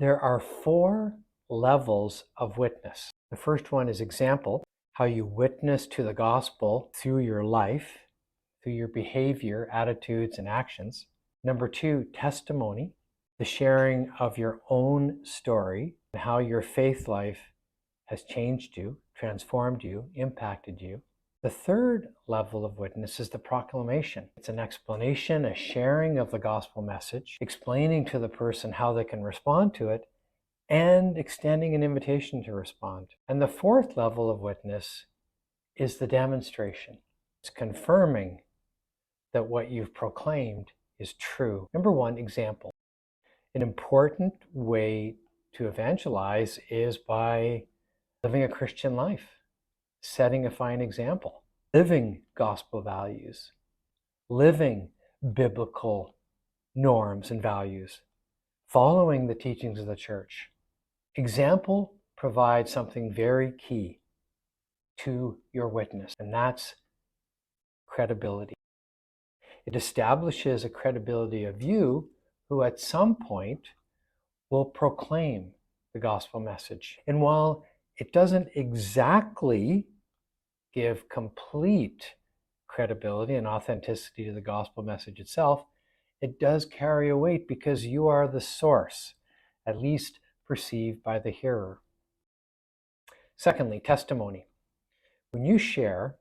There are 4 levels of witness. The first one is example, how you witness to the gospel through your life, through your behavior, attitudes, and actions. Number 2, testimony, the sharing of your own story and how your faith life has changed you, transformed you, impacted you. The third level of witness is the proclamation. It's an explanation, a sharing of the gospel message, explaining to the person how they can respond to it, and extending an invitation to respond. And the fourth level of witness is the demonstration. It's confirming that what you've proclaimed is true. Number 1, example. An important way to evangelize is by living a Christian life, setting a fine example, living gospel values, living biblical norms and values, following the teachings of the church. Example provides something very key to your witness, and that's credibility. It establishes a credibility of you who at some point will proclaim the gospel message. And while it doesn't exactly give complete credibility and authenticity to the gospel message itself, it does carry a weight because you are the source, at least perceived by the hearer. Secondly, testimony. When you share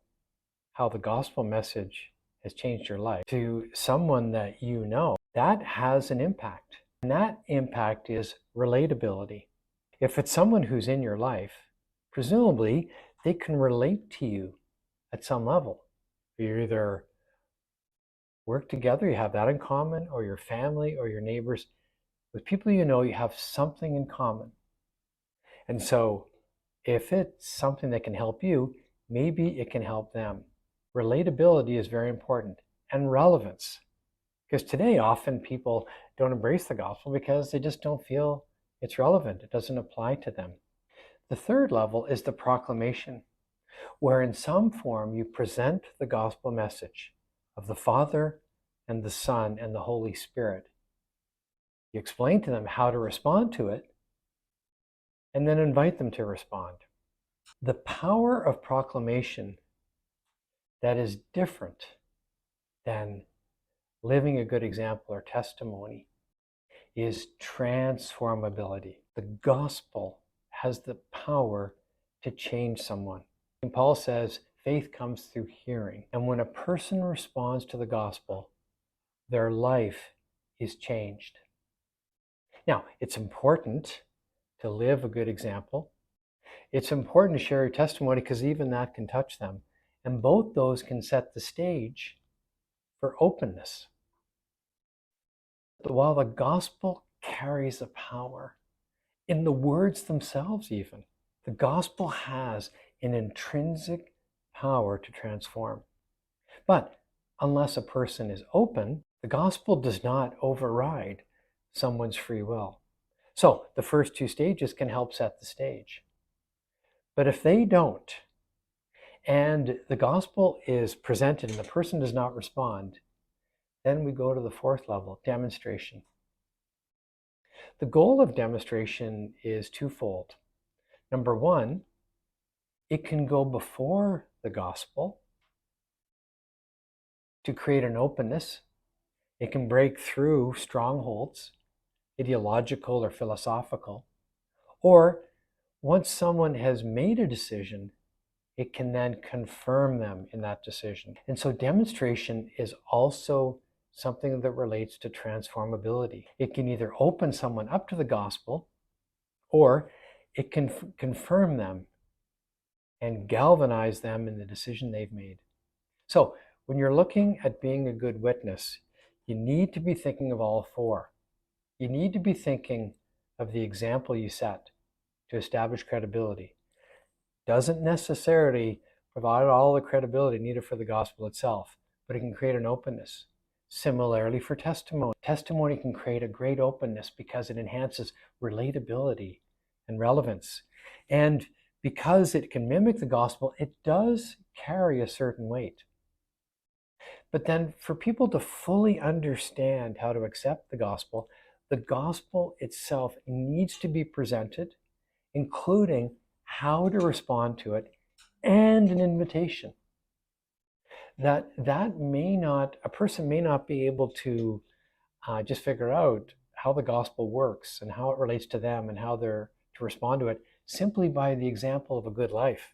how the gospel message has changed your life to someone that you know, that has an impact. And that impact is relatability. If it's someone who's in your life, presumably they can relate to you at some level. You either work together, you have that in common, or your family or your neighbors. With people you know, you have something in common. And so if it's something that can help you, maybe it can help them. Relatability is very important, and relevance. Because today often people don't embrace the gospel because they just don't feel it's relevant. It doesn't apply to them. The third level is the proclamation, where in some form you present the gospel message of the Father and the Son and the Holy Spirit. You explain to them how to respond to it, and then invite them to respond. The power of proclamation that is different than living a good example or testimony is transformability. The gospel has the power to change someone. And Paul says faith comes through hearing. And when a person responds to the gospel, their life is changed. Now, it's important to live a good example. It's important to share your testimony because even that can touch them. And both those can set the stage for openness. But while the gospel carries a power in the words themselves even, the gospel has an intrinsic power to transform. But unless a person is open, the gospel does not override someone's free will. So the first 2 stages can help set the stage. But if they don't, and the gospel is presented and the person does not respond, then we go to the fourth level, demonstration. The goal of demonstration is twofold. Number 1, it can go before the gospel to create an openness. It can break through strongholds, ideological or philosophical. Or once someone has made a decision, it can then confirm them in that decision. And so demonstration is also something that relates to transformability. It can either open someone up to the gospel, or it can confirm them and galvanize them in the decision they've made. So when you're looking at being a good witness, you need to be thinking of all 4. You need to be thinking of the example you set to establish credibility. Doesn't necessarily provide all the credibility needed for the gospel itself, but it can create an openness. Similarly for testimony. Testimony can create a great openness because it enhances relatability and relevance. And because it can mimic the gospel, it does carry a certain weight. But then for people to fully understand how to accept the gospel, The gospel itself needs to be presented, including how to respond to it and an invitation. That a person may not be able to just figure out how the gospel works and how it relates to them and how they're to respond to it simply by the example of a good life,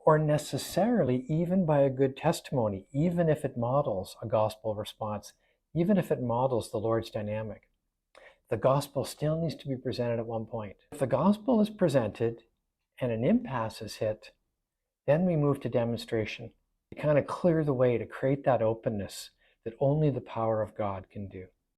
or necessarily even by a good testimony, even if it models a gospel response, even if it models the Lord's dynamic. The gospel still needs to be presented at one point. If the gospel is presented and an impasse is hit, then we move to demonstration to kind of clear the way, to create that openness that only the power of God can do.